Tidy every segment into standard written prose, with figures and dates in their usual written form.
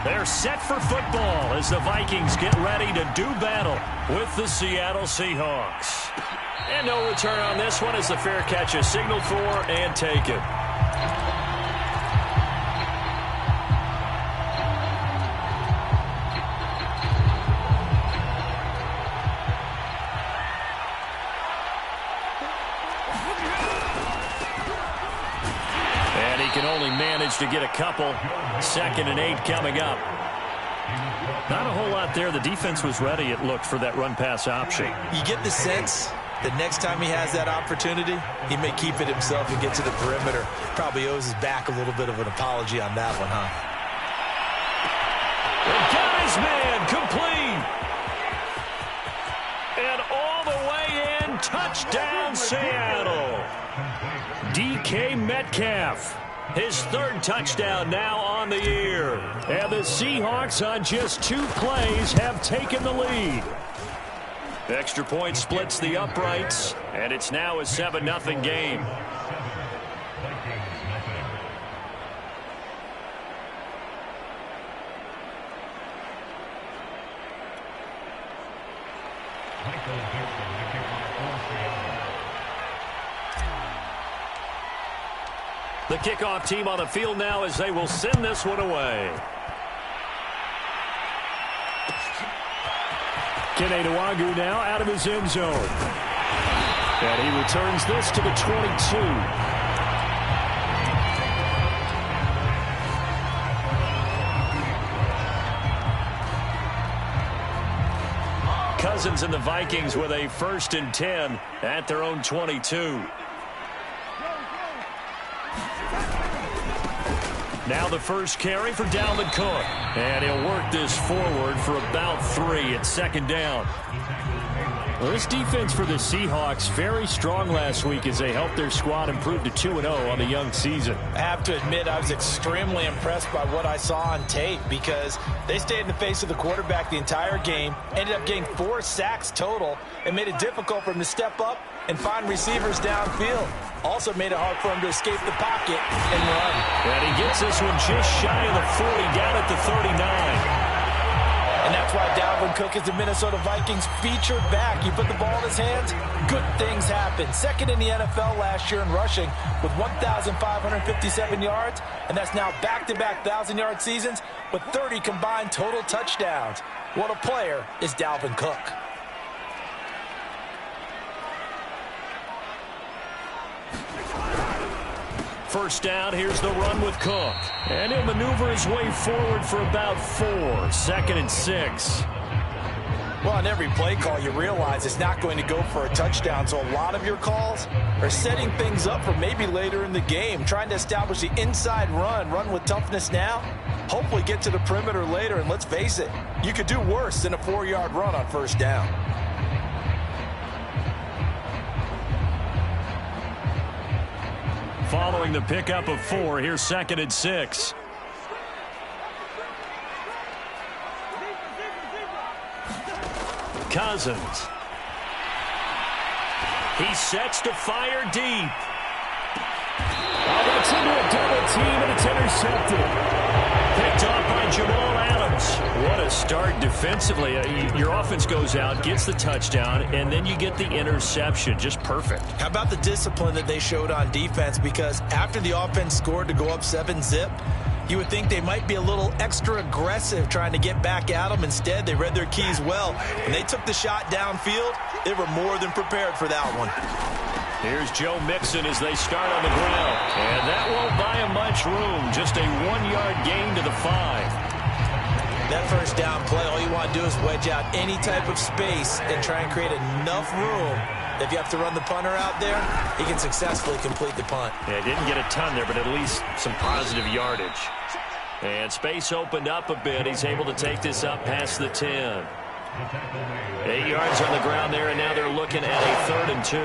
They're set for football as the Vikings get ready to do battle with the Seattle Seahawks. And no return on this one as the fair catch is signaled for and taken. And he can only manage to get a couple. 2nd and 8 coming up. Not a whole lot there. The defense was ready, it looked, for that run-pass option. You get the sense that next time he has that opportunity, he may keep it himself and get to the perimeter. Probably owes his back a little bit of an apology on that one, huh? The guy's man, complete. And all the way in, touchdown Seattle. DK Metcalf. His 3rd touchdown now on the year. And the Seahawks on just 2 plays have taken the lead. Extra point splits the uprights, and it's now a 7-0 game. The kickoff team on the field now as they will send this one away. Kene Nwangwu now out of his end zone. And he returns this to the 22. Cousins and the Vikings with a 1st and 10 at their own 22. Now the first carry for Dalvin Cook. And he'll work this forward for about 3 at 2nd down. Well, this defense for the Seahawks very strong last week as they helped their squad improve to 2-0 on the young season. I have to admit I was extremely impressed by what I saw on tape because they stayed in the face of the quarterback the entire game, ended up getting 4 sacks total, and made it difficult for him to step up and find receivers downfield. Also made it hard for him to escape the pocket and run. And he gets this one just shy of the 40, down at the 39. And that's why Dalvin Cook is the Minnesota Vikings featured back. You put the ball in his hands, good things happen. 2nd in the NFL last year in rushing with 1,557 yards, and that's now back-to-back 1,000-yard seasons with 30 combined total touchdowns. What a player is Dalvin Cook. First down, here's the run with Cook. And he'll maneuver his way forward for about 4. 2nd and 6. Well, on every play call, you realize it's not going to go for a touchdown. So a lot of your calls are setting things up for maybe later in the game, trying to establish the inside run with toughness now, hopefully get to the perimeter later. And let's face it, you could do worse than a 4-yard run on first down. Following the pickup of 4, here's 2nd and 6. Cousins. He sets to fire deep. Oh, that's into a double team, and it's intercepted. Picked off by Jamal Adams. What a start defensively. Your offense goes out, gets the touchdown, and then you get the interception. Just perfect. How about the discipline that they showed on defense? Because after the offense scored to go up 7-zip, you would think they might be a little extra aggressive trying to get back at them. Instead, they read their keys well. When they took the shot downfield, they were more than prepared for that one. Here's Joe Mixon as they start on the ground. And that won't buy him much room. Just a 1-yard gain to the 5. That first down play, all you want to do is wedge out any type of space and try and create enough room. If you have to run the punter out there, he can successfully complete the punt. Yeah, didn't get a ton there, but at least some positive yardage. And space opened up a bit. He's able to take this up past the 10. 8 yards on the ground there, and now they're looking at a 3rd and 2.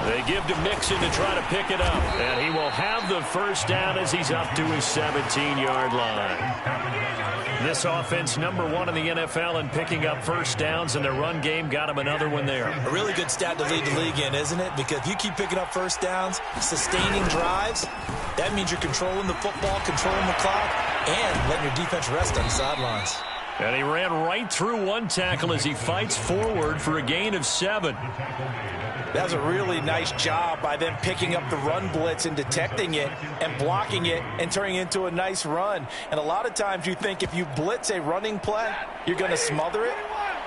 They give to Mixon to try to pick it up. And he will have the first down as he's up to his 17-yard line. This offense #1 in the NFL in picking up first downs, and their run game got them another one there. A really good stat to lead the league in, isn't it? Because if you keep picking up first downs, sustaining drives, that means you're controlling the football, controlling the clock, and letting your defense rest on the sidelines. And he ran right through one tackle as he fights forward for a gain of 7. That was a really nice job by them picking up the run blitz and detecting it and blocking it and turning it into a nice run. And a lot of times you think if you blitz a running play, you're going to smother it.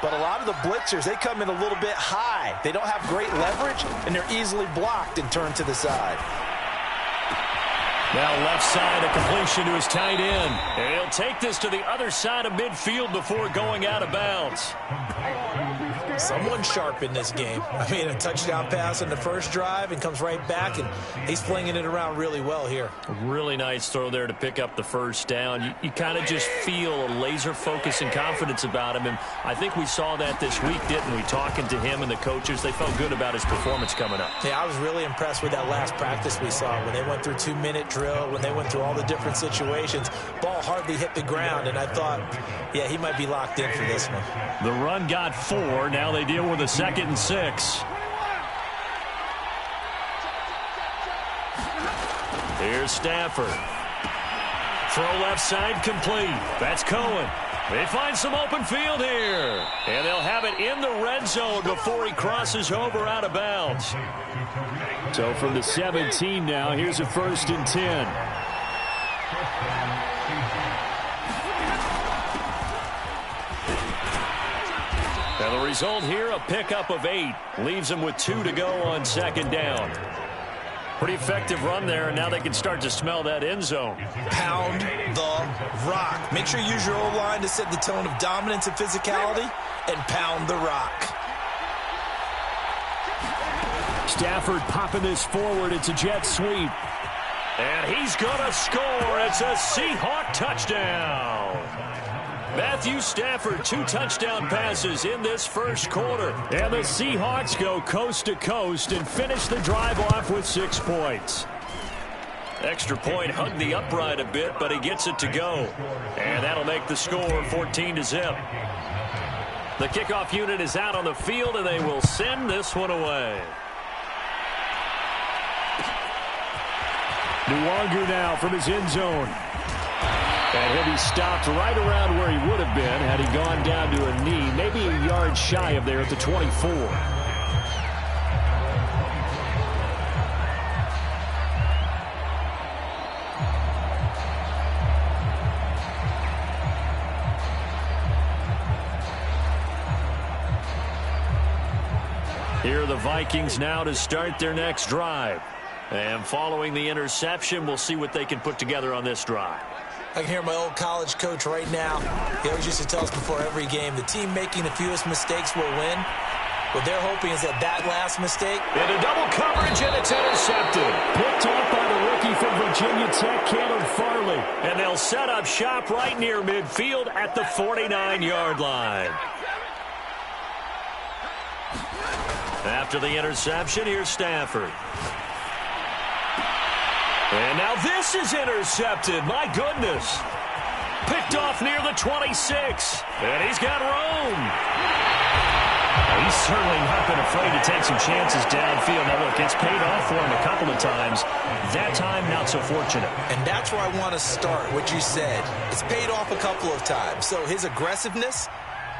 But a lot of the blitzers, they come in a little bit high. They don't have great leverage, and they're easily blocked and turned to the side. Now left side, a completion to his tight end. And he'll take this to the other side of midfield before going out of bounds. Someone sharp in this game. I mean, a touchdown pass in the first drive and comes right back, and he's flinging it around really well here. A really nice throw there to pick up the first down. You kind of just feel a laser focus and confidence about him, and I think we saw that this week, didn't we? Talking to him and the coaches, they felt good about his performance coming up. Yeah, I was really impressed with that last practice we saw when they went through 2-minute drill, when they went through all the different situations. Ball hardly hit the ground, and I thought, yeah, he might be locked in for this one. The run got 4. Now they deal with a 2nd and 6. Here's Stafford. Throw left side complete. That's Cohen. They find some open field here. And they'll have it in the red zone before he crosses over out of bounds. So from the 17 now, here's a 1st and 10. And the result here, a pickup of 8. Leaves them with 2 to go on 2nd down. Pretty effective run there, and now they can start to smell that end zone. Pound the rock. Make sure you use your O-line to set the tone of dominance and physicality, and pound the rock. Stafford popping this forward. It's a jet sweep. And he's going to score. It's a Seahawk touchdown. Matthew Stafford, 2 touchdown passes in this first quarter. And the Seahawks go coast to coast and finish the drive off with 6 points. Extra point hugged the upright a bit, but he gets it to go. And that'll make the score 14-0. The kickoff unit is out on the field, and they will send this one away. Nwangu now from his end zone. And he'll be stopped right around where he would have been had he gone down to a knee, maybe a yard shy of there at the 24. Here are the Vikings now to start their next drive. And following the interception, we'll see what they can put together on this drive. I can hear my old college coach right now. He always used to tell us before every game, the team making the fewest mistakes will win. What they're hoping is that last mistake. Into double coverage, and it's intercepted. Picked off by the rookie from Virginia Tech, Caleb Farley. And they'll set up shop right near midfield at the 49-yard line. After the interception, here's Stafford. And now this is intercepted. My goodness. Picked off near the 26. And he's got room. He's certainly not been afraid to take some chances downfield. Now, look, it's paid off for him a couple of times. That time, not so fortunate. And that's where I want to start, what you said. It's paid off a couple of times. So his aggressiveness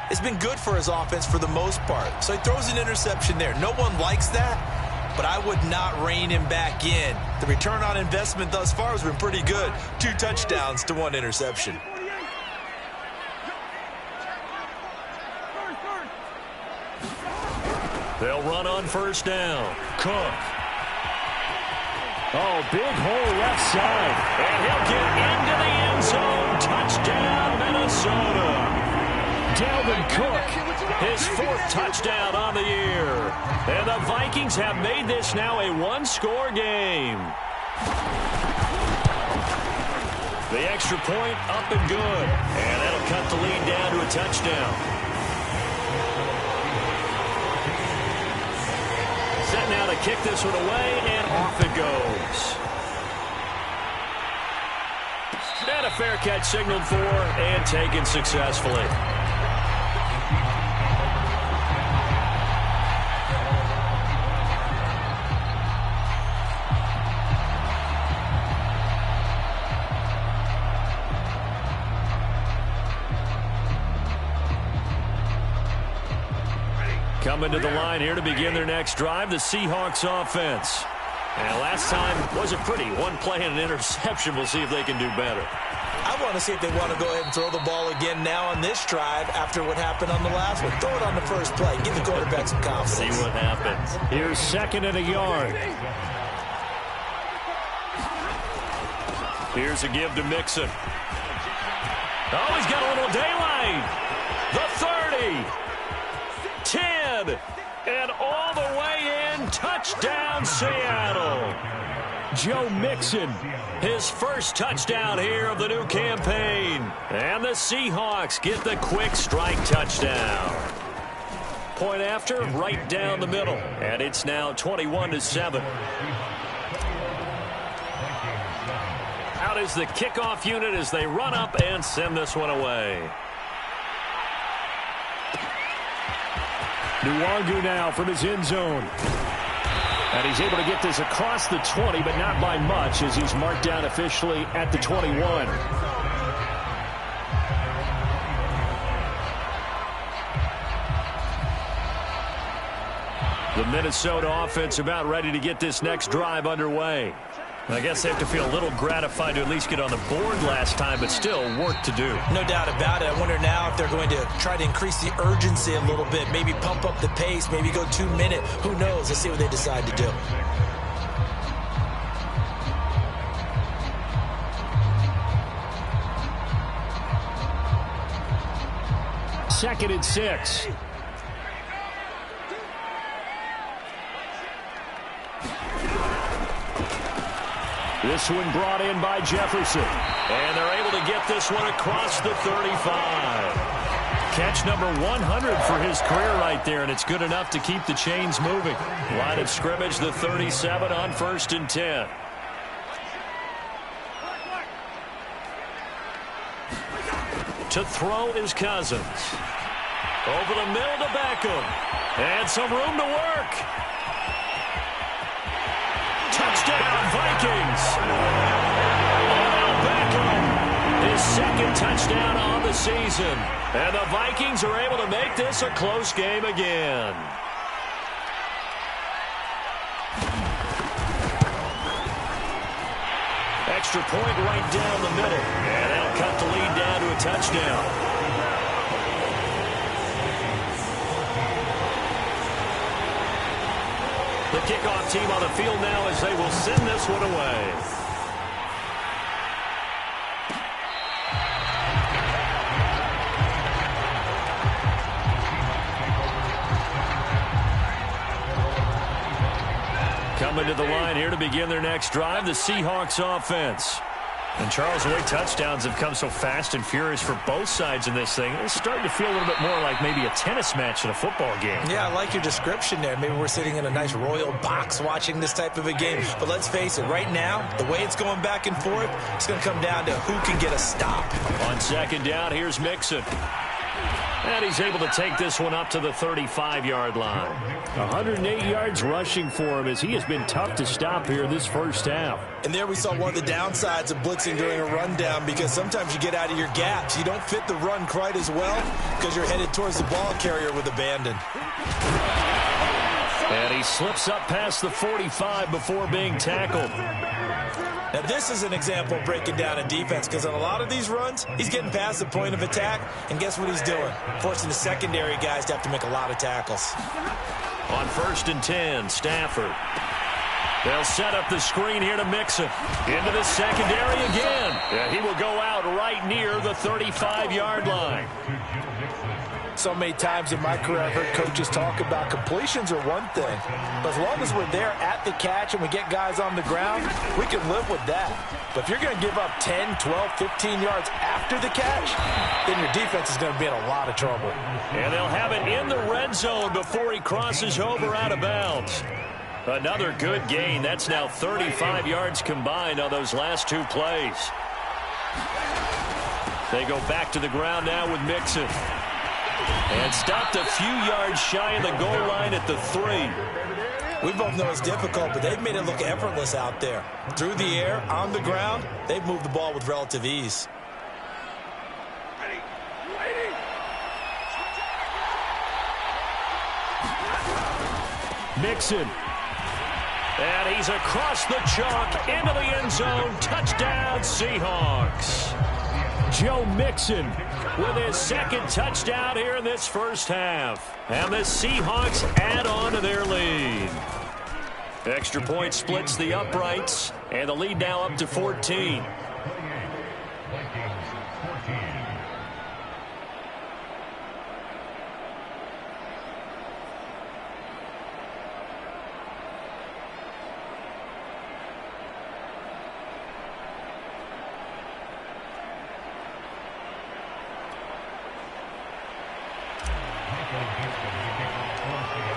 has been good for his offense for the most part. So he throws an interception there. No one likes that. But I would not rein him back in. The return on investment thus far has been pretty good. 2 touchdowns to 1 interception. They'll run on first down. Cook. Oh, big hole left side. And he'll get into the end zone. Touchdown, Minnesota. Dalvin Cook, his 4th touchdown on the year. And the Vikings have made this now a 1-score game. The extra point up and good. And that'll cut the lead down to a touchdown. Set now to kick this one away, and off it goes. And a fair catch signaled for and taken successfully. Coming to the line here to begin their next drive, the Seahawks offense. And last time wasn't pretty. One play and an interception. We'll see if they can do better. I want to see if they want to go ahead and throw the ball again now on this drive after what happened on the last one. Throw it on the first play. Give the quarterback some confidence. See what happens. Here's 2nd and a yard. Here's a give to Mixon. Oh, he's got a little daylight. The 30. 10. And all the way in. Touchdown, Seattle. Joe Mixon, his first touchdown here of the new campaign. And the Seahawks get the quick strike touchdown. Point after, right down the middle. And it's now 21-7. Out is the kickoff unit as they run up and send this one away. Nwangu now from his end zone. And he's able to get this across the 20, but not by much as he's marked down officially at the 21. The Minnesota offense about ready to get this next drive underway. I guess they have to feel a little gratified to at least get on the board last time, but still work to do. No doubt about it. I wonder now if they're going to try to increase the urgency a little bit, maybe pump up the pace, maybe go 2-minute. Who knows? Let's see what they decide to do. Second and 6. This one brought in by Jefferson. And they're able to get this one across the 35. Catch number 100 for his career right there, and it's good enough to keep the chains moving. Line of scrimmage, the 37 on 1st and 10. To throw is Cousins. Over the middle to Beckham. And some room to work. Touchdown, Vikings. Odell Beckham, his 2nd touchdown on the season. And the Vikings are able to make this a close game again. Extra point right down the middle. And that'll cut the lead down to a touchdown. The kickoff team on the field now as they will send this one away. Coming to the line here to begin their next drive, the Seahawks offense. And Charles, the way touchdowns have come so fast and furious for both sides in this thing, it's starting to feel a little bit more like maybe a tennis match in a football game. Yeah, I like your description there. Maybe we're sitting in a nice royal box watching this type of a game. But let's face it, right now, the way it's going back and forth, it's going to come down to who can get a stop. On 2nd down, here's Mixon. And he's able to take this one up to the 35-yard line. 108 yards rushing for him as he has been tough to stop here this first half. And there we saw one of the downsides of blitzing during a rundown, because sometimes you get out of your gaps. You don't fit the run quite as well because you're headed towards the ball carrier with abandon. And he slips up past the 45 before being tackled. Now, this is an example of breaking down a defense, because on a lot of these runs, he's getting past the point of attack, and guess what he's doing? Forcing the secondary guys to have to make a lot of tackles. On 1st and 10, Stafford. They'll set up the screen here to Mixon. Into the secondary again. Yeah, he will go out right near the 35-yard line. So many times in my career, I've heard coaches talk about completions are one thing. But as long as we're there at the catch and we get guys on the ground, we can live with that. But if you're going to give up 10, 12, 15 yards after the catch, then your defense is going to be in a lot of trouble. And they'll have it in the red zone before he crosses over out of bounds. Another good gain. That's now 35 yards combined on those last two plays. They go back to the ground now with Mixon. And stopped a few yards shy of the goal line at the 3. We both know it's difficult, but they've made it look effortless out there. Through the air, on the ground, they've moved the ball with relative ease. Mixon. And he's across the chalk into the end zone. Touchdown, Seahawks. Joe Mixon with his second touchdown here in this first half. And the Seahawks add on to their lead. Extra point splits the uprights, and the lead now up to 14.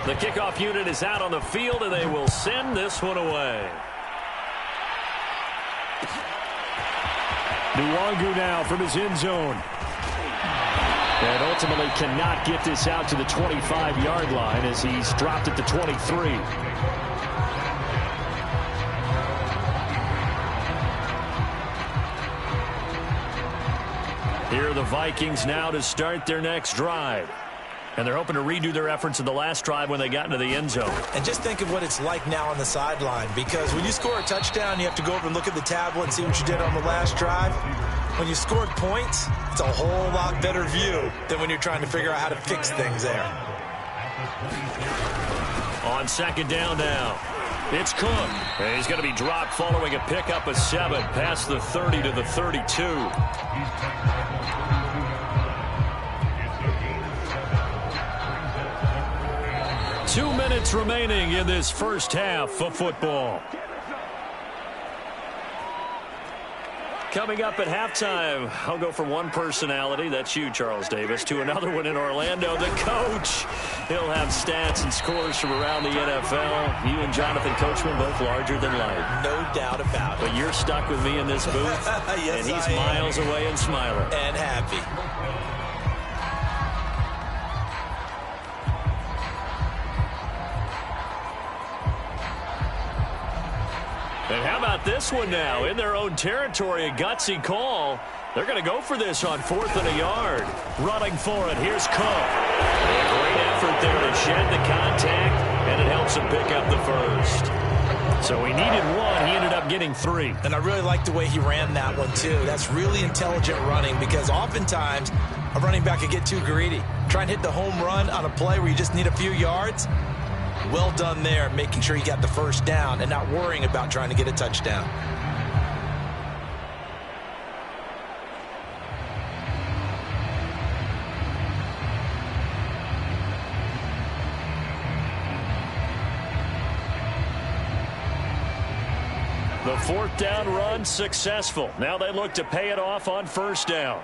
The kickoff unit is out on the field, and they will send this one away. Nwangu now from his end zone. And ultimately cannot get this out to the 25-yard line as he's dropped at the 23. Here are the Vikings now to start their next drive. And they're hoping to redo their efforts in the last drive when they got into the end zone. And just think of what it's like now on the sideline, because when you score a touchdown, you have to go over and look at the tablet and see what you did on the last drive. When you scored points, it's a whole lot better view than when you're trying to figure out how to fix things there. On second down now, it's Cook. And he's going to be dropped following a pickup of 7 past the 30 to the 32. 2 minutes remaining in this first half of football. Coming up at halftime, I'll go from one personality, that's you, Charles Davis, to another one in Orlando, the coach. He'll have stats and scores from around the NFL. You and Jonathan Coachman both larger than life. No doubt about it. But you're stuck with me in this booth, yes, and he's miles away and smiling. And happy. And how about this one now? In their own territory, a gutsy call. They're going to go for this on 4th and a yard. Running for it, here's Cook. A great effort there to shed the contact, and it helps him pick up the first. So he needed 1. He ended up getting 3. And I really like the way he ran that one, too. That's really intelligent running, because oftentimes a running back could get too greedy. Try and hit the home run on a play where you just need a few yards. Well done there, making sure you got the first down and not worrying about trying to get a touchdown. The 4th down run successful. Now they look to pay it off on 1st down.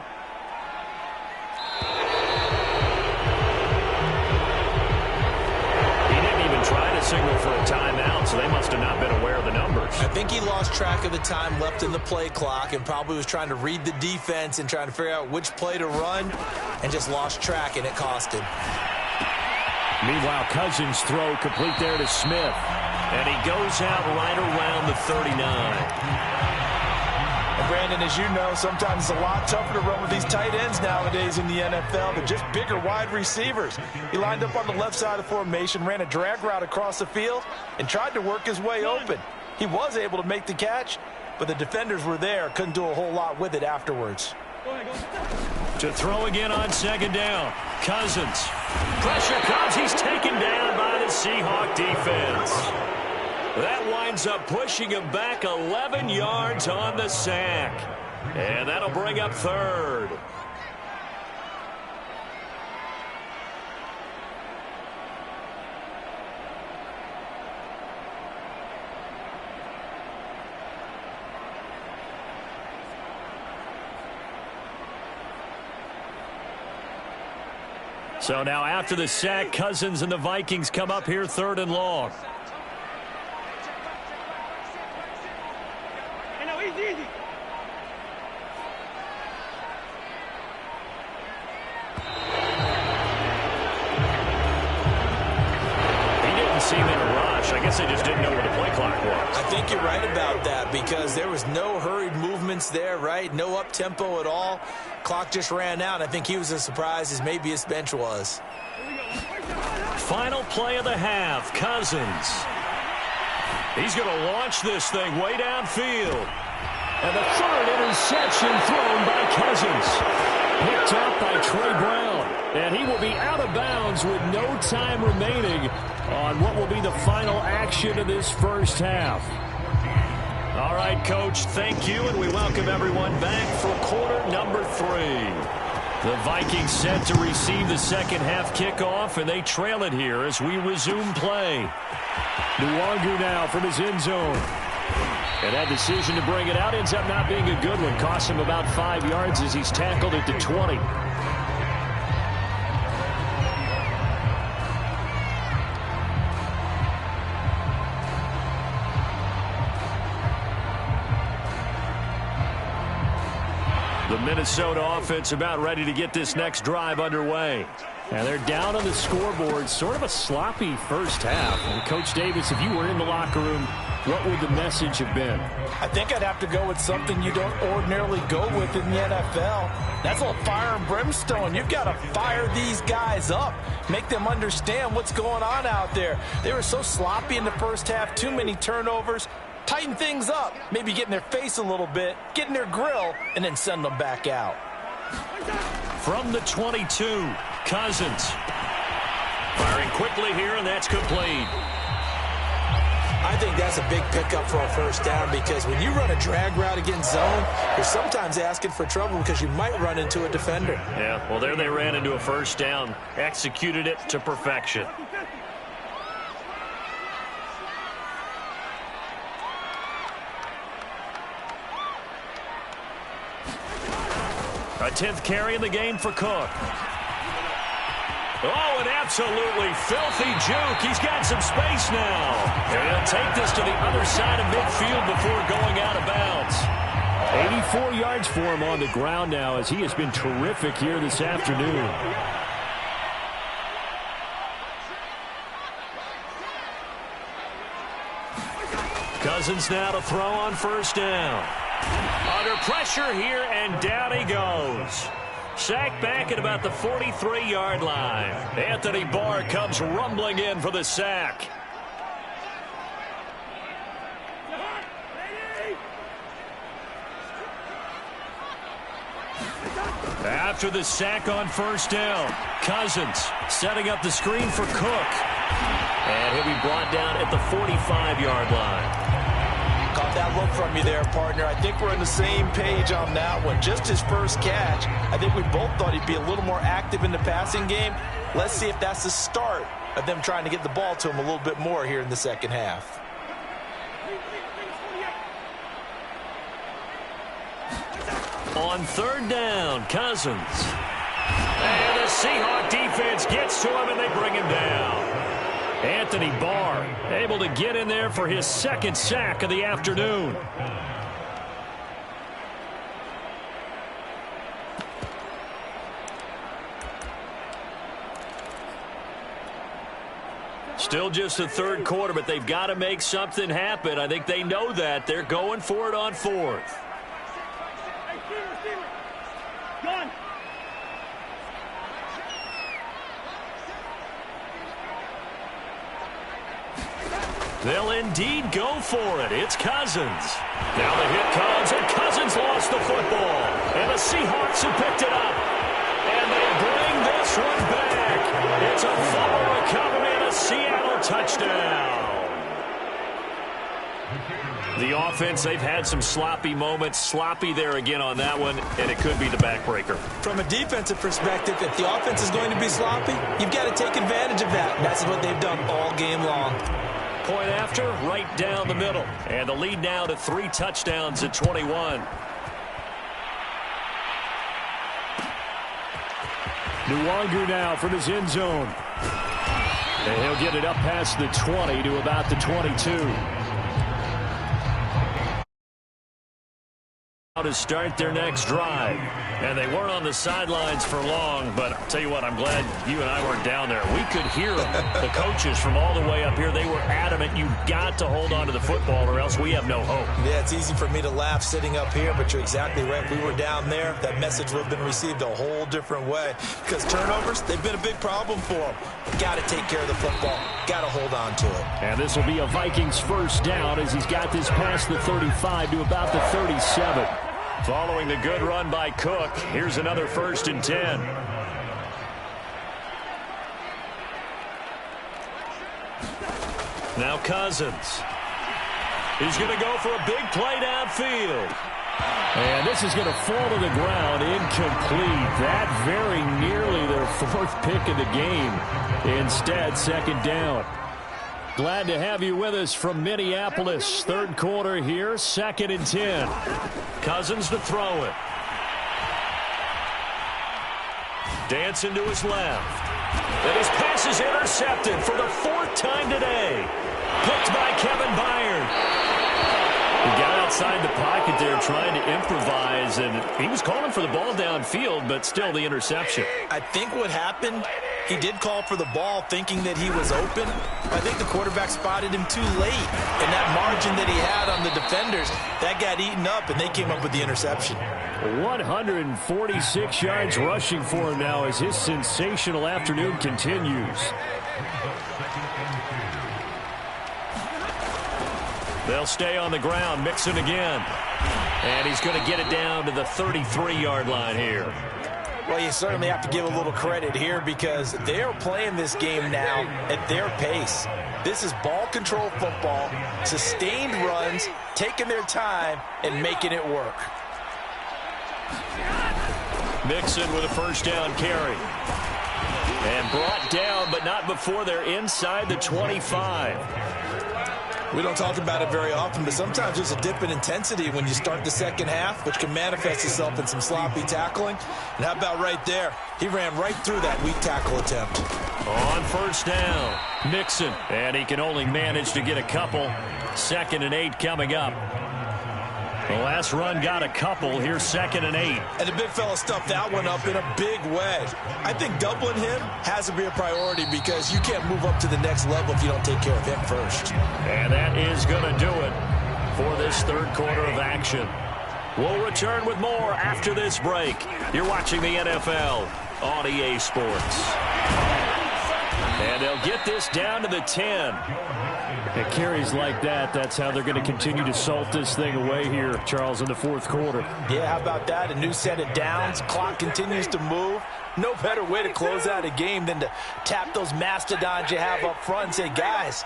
Try to signal for a timeout, so they must have not been aware of the numbers. I think he lost track of the time left in the play clock and probably was trying to read the defense and trying to figure out which play to run and just lost track, and it cost him. Meanwhile, Cousins' throw complete there to Smith. And he goes out right around the 39. And Brandon, as you know, sometimes it's a lot tougher to run with these tight ends nowadays in the NFL than just bigger wide receivers. He lined up on the left side of the formation, ran a drag route across the field, and tried to work his way open. He was able to make the catch, but the defenders were there, couldn't do a whole lot with it afterwards. To throw again on 2nd down. Cousins. Pressure comes. He's taken down by the Seahawk defense. That winds up pushing him back 11 yards on the sack. And that'll bring up 3rd. So now after the sack, Cousins and the Vikings come up here 3rd and long. think you're right about that because there was no hurried movements there, right? No up-tempo at all. Clock just ran out. I think he was as surprised as maybe his bench was. Final play of the half, Cousins. He's going to launch this thing way downfield. And the third interception thrown by Cousins. Picked up by Trey Brown. And he will be out of bounds with no time remaining on what will be the final action of this first half. All right, Coach, thank you, and we welcome everyone back for quarter number 3. The Vikings set to receive the second half kickoff, and they trail it here as we resume play. Nwangu now from his end zone. And that decision to bring it out ends up not being a good one. Costs him about 5 yards as he's tackled at the 20. The Minnesota offense about ready to get this next drive underway. And they're down on the scoreboard. Sort of a sloppy first half. And Coach Davis, if you were in the locker room, what would the message have been? I think I'd have to go with something you don't ordinarily go with in the NFL. That's a little fire and brimstone. You've got to fire these guys up. Make them understand what's going on out there. They were so sloppy in the first half. Too many turnovers. Tighten things up. Maybe get in their face a little bit. Get in their grill. And then send them back out. From the 22, Cousins. Firing quickly here, and that's complete. I think that's a big pickup for a first down because when you run a drag route against zone, you're sometimes asking for trouble because you might run into a defender. Yeah, well, there they ran into a first down. Executed it to perfection. A 10th carry in the game for Cook. Oh, an absolutely filthy juke. He's got some space now. And he'll take this to the other side of midfield before going out of bounds. 84 yards for him on the ground now as he has been terrific here this afternoon. Cousins now to throw on first down. Under pressure here, and down he goes. Sacked back at about the 43-yard line. Anthony Barr comes rumbling in for the sack. After the sack on first down, Cousins setting up the screen for Cook. And he'll be brought down at the 45-yard line. Caught that look from you there, partner. I think we're on the same page on that one. Just his first catch. I think we both thought he'd be a little more active in the passing game. Let's see if that's the start of them trying to get the ball to him a little bit more here in the second half. On third down, Cousins. And the Seahawk defense gets to him, and they bring him down. Anthony Barr able to get in there for his second sack of the afternoon. Still just the third quarter, but they've got to make something happen. I think they know that. They're going for it on fourth. They'll indeed go for it. It's Cousins. Now the hit comes, and Cousins lost the football. And the Seahawks have picked it up. And they bring this one back. It's a fumble recovery and a Seattle touchdown. The offense, they've had some sloppy moments. Sloppy there again on that one, and it could be the backbreaker. From a defensive perspective, if the offense is going to be sloppy, you've got to take advantage of that. That's what they've done all game long. Point after, right down the middle. And the lead now to 3 touchdowns at 21. Nwangu now from his end zone. And he'll get it up past the 20 to about the 22. to start their next drive. And they weren't on the sidelines for long, but I'll tell you what, I'm glad you and I weren't down there. We could hear them. The coaches from all the way up here, they were adamant, you've got to hold on to the football or else we have no hope. Yeah, it's easy for me to laugh sitting up here, but you're exactly right. If we were down there, that message would have been received a whole different way. Because turnovers, they've been a big problem for them. Got to take care of the football. Got to hold on to it. And this will be a Vikings first down as he's got this past the 35 to about the 37. Following the good run by Cook, here's another 1st and 10. Now Cousins. He's going to go for a big play downfield. And this is going to fall to the ground, incomplete. That very nearly their 4th pick of the game. Instead, 2nd down. Glad to have you with us from Minneapolis. 3rd quarter here, 2nd and 10. Cousins to throw it. Dancing to his left. And his pass is intercepted for the 4th time today. Picked by Kevin Byard. He got outside the pocket there trying to improvise, and he was calling for the ball downfield, but still the interception. I think what happened, he did call for the ball thinking that he was open. I think the quarterback spotted him too late, and that margin that he had on the defenders, that got eaten up, and they came up with the interception. 146 yards rushing for him now as his sensational afternoon continues. They'll stay on the ground, Mixon again. And he's going to get it down to the 33-yard line here. Well, you certainly have to give a little credit here because they're playing this game now at their pace. This is ball control football, sustained runs, taking their time, and making it work. Mixon with a 1st down carry. And brought down, but not before they're inside the 25. We don't talk about it very often, but sometimes there's a dip in intensity when you start the 2nd half, which can manifest itself in some sloppy tackling. And how about right there? He ran right through that weak tackle attempt. On 1st down, Mixon. And he can only manage to get a couple. 2nd and 8 coming up. The last run got a couple. Here's 2nd and 8. And the big fella stuffed that one up in a big way. I think doubling him has to be a priority because you can't move up to the next level if you don't take care of him first. And that is going to do it for this 3rd quarter of action. We'll return with more after this break. You're watching the NFL on EA Sports. And they'll get this down to the 10. It carries like that. That's how they're going to continue to salt this thing away here, Charles, in the 4th quarter. Yeah, how about that? A new set of downs. Clock continues to move. No better way to close out a game than to tap those mastodons you have up front and say, guys,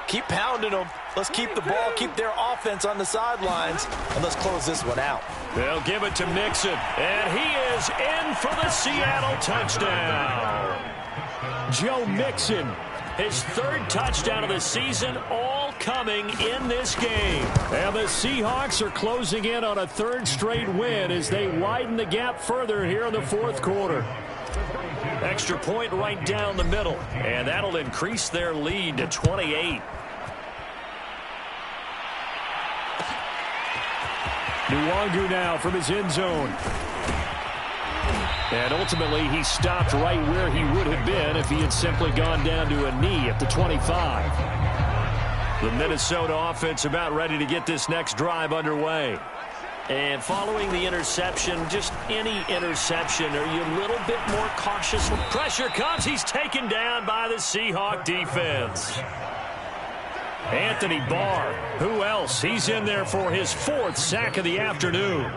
keep pounding them. Let's keep the ball, keep their offense on the sidelines, and let's close this one out. They'll give it to Mixon, and he is in for the Seattle touchdown. Joe Mixon. His 3rd touchdown of the season, all coming in this game. And the Seahawks are closing in on a 3rd straight win as they widen the gap further here in the 4th quarter. Extra point right down the middle, and that'll increase their lead to 28. Nwangu now from his end zone. And ultimately, he stopped right where he would have been if he had simply gone down to a knee at the 25. The Minnesota offense about ready to get this next drive underway. And following the interception, just any interception, are you a little bit more cautious? Pressure comes. He's taken down by the Seahawk defense. Anthony Barr. Who else? He's in there for his 4th sack of the afternoon.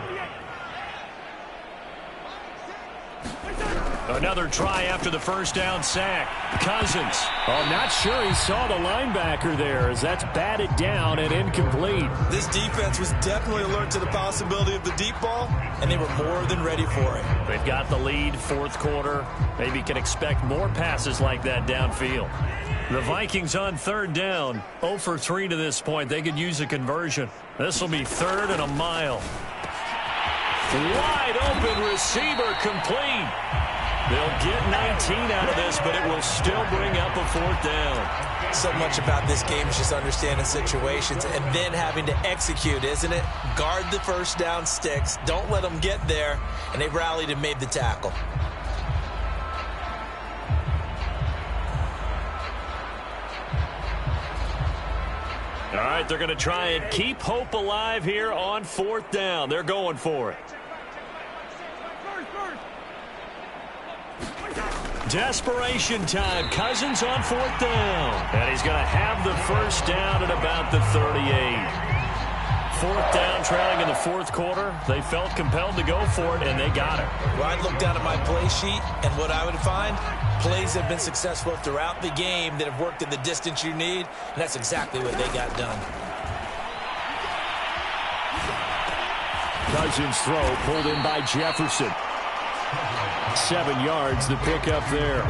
Another try after the 1st down sack. Cousins. I'm not sure he saw the linebacker there as that's batted down and incomplete. This defense was definitely alert to the possibility of the deep ball, and they were more than ready for it. They've got the lead, 4th quarter. Maybe can expect more passes like that downfield. The Vikings on 3rd down. 0 for 3 to this point. They could use a conversion. This will be 3rd and a mile. Wide open receiver complete. They'll get 19 out of this, but it will still bring up a 4th down. So much about this game is just understanding situations and then having to execute, isn't it? Guard the first down sticks. Don't let them get there. And they rallied and made the tackle. All right, they're going to try and keep hope alive here on 4th down. They're going for it. Desperation time. Cousins on 4th down. And he's going to have the first down at about the 38. 4th down, trailing in the 4th quarter. They felt compelled to go for it, and they got it. Well, I'd look down at my play sheet, and what I would find, plays have been successful throughout the game that have worked in the distance you need, and that's exactly what they got done. Cousins throw pulled in by Jefferson. 7 yards, the pickup there.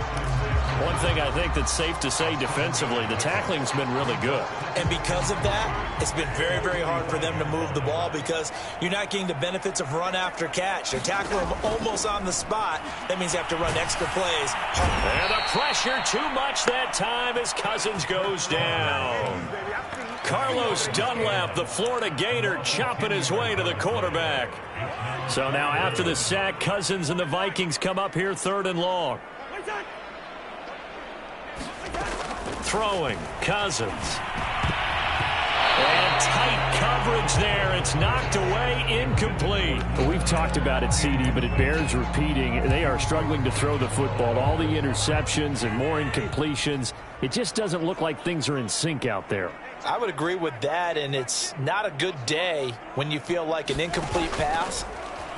One thing I think that's safe to say defensively, the tackling's been really good. And because of that, it's been very, very hard for them to move the ball because you're not getting the benefits of run after catch. They're tackling them almost on the spot. That means you have to run extra plays. And the pressure too much that time as Cousins goes down. Carlos Dunlap, the Florida Gator, chopping his way to the quarterback. So now after the sack, Cousins and the Vikings come up here 3rd and long. Throwing, Cousins. And tight coverage there. It's knocked away, incomplete. We've talked about it, CD, but it bears repeating. They are struggling to throw the football. All the interceptions and more incompletions. It just doesn't look like things are in sync out there. I would agree with that, and it's not a good day when you feel like an incomplete pass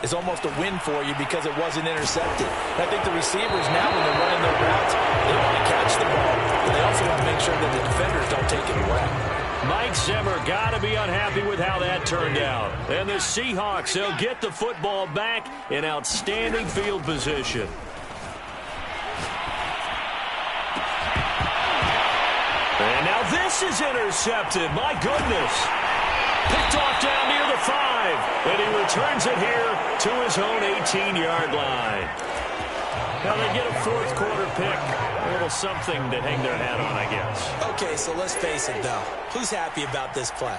is almost a win for you because it wasn't intercepted. And I think the receivers now, when they're running their routes, they want to catch the ball, but they also want to make sure that the defenders don't take it away. Mike Zimmer got to be unhappy with how that turned out. And the Seahawks, they'll get the football back in outstanding field position. And now this is intercepted. My goodness. Picked off down near the 5. And he returns it here to his own 18-yard line. Now they get a 4th quarter pick. A little something to hang their hat on, I guess. Okay, so let's face it, though. Who's happy about this play?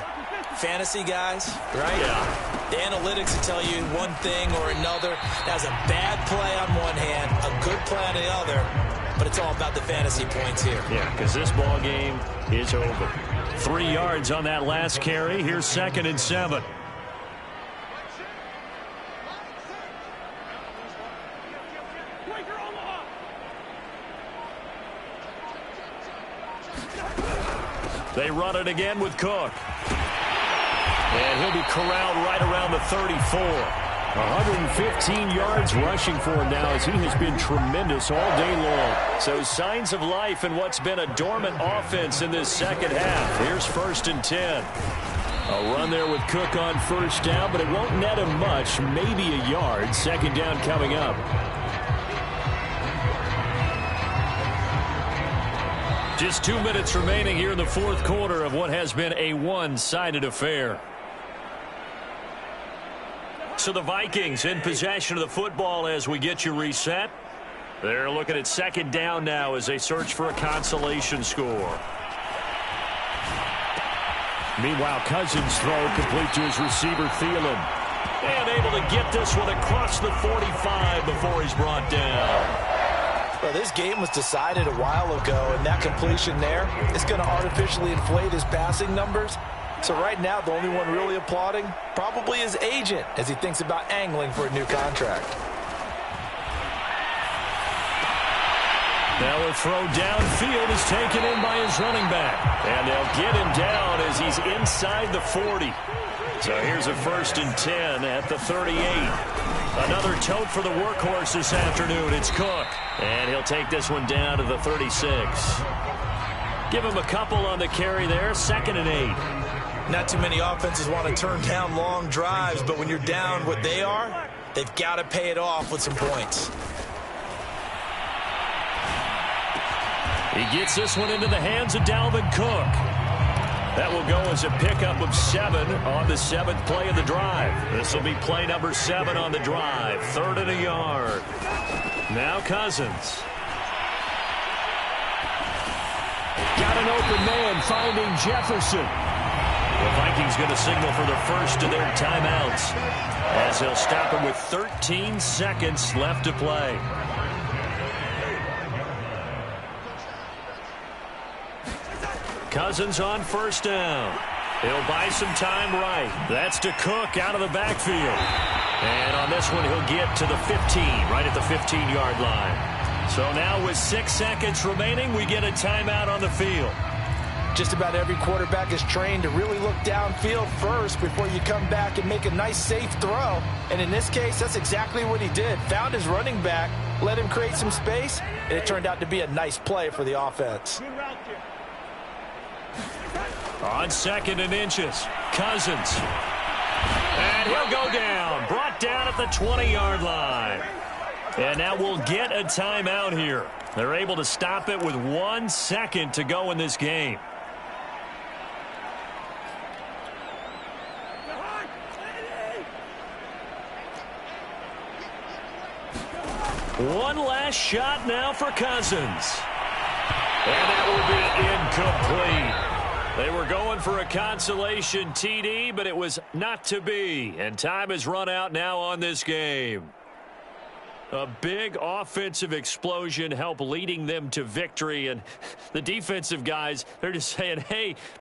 Fantasy guys, right? Yeah. The analytics will tell you one thing or another. That's a bad play on one hand, a good play on the other. But it's all about the fantasy points here. Yeah, because this ball game is over. 3 yards on that last carry. Here's 2nd and 7. They run it again with Cook. And he'll be corralled right around the 34. 115 yards rushing for him now as he has been tremendous all day long. So signs of life in what's been a dormant offense in this second half. Here's 1st and 10. A run there with Cook on 1st down, but it won't net him much, maybe a yard. 2nd down coming up. Just 2 minutes remaining here in the 4th quarter of what has been a one-sided affair. So the Vikings in possession of the football as we get you reset. They're looking at 2nd down now as they search for a consolation score. Meanwhile, Cousins throw complete to his receiver, Thielen. And able to get this one across the 45 before he's brought down. Well, this game was decided a while ago, and that completion there is going to artificially inflate his passing numbers. So right now, the only one really applauding probably his agent as he thinks about angling for a new contract. Now a throw downfield is taken in by his running back. And they'll get him down as he's inside the 40. So here's a 1st and 10 at the 38. Another tote for the workhorse this afternoon. It's Cook. And he'll take this one down to the 36. Give him a couple on the carry there. 2nd and 8. Not too many offenses want to turn down long drives, but when you're down what they are, they've got to pay it off with some points. He gets this one into the hands of Dalvin Cook. That will go as a pickup of 7 on the 7th play of the drive. This will be play number 7 on the drive. 3rd and a yard. Now Cousins. Got an open man finding Jefferson. The Vikings going to signal for the first of their timeouts as they'll stop it with 13 seconds left to play. Cousins on first down. He'll buy some time right. That's to Cook out of the backfield. And on this one, he'll get to the 15, right at the 15-yard line. So now with 6 seconds remaining, we get a timeout on the field. Just about every quarterback is trained to really look downfield first before you come back and make a nice, safe throw. And in this case, that's exactly what he did. Found his running back, let him create some space, and it turned out to be a nice play for the offense. On 2nd and inches, Cousins. And he'll go down. Brought down at the 20-yard line. And now we'll get a timeout here. They're able to stop it with 1 second to go in this game. One last shot now for Cousins. And that will be incomplete. They were going for a consolation TD, but it was not to be. And time has run out now on this game. A big offensive explosion helped leading them to victory. And the defensive guys, they're just saying, hey,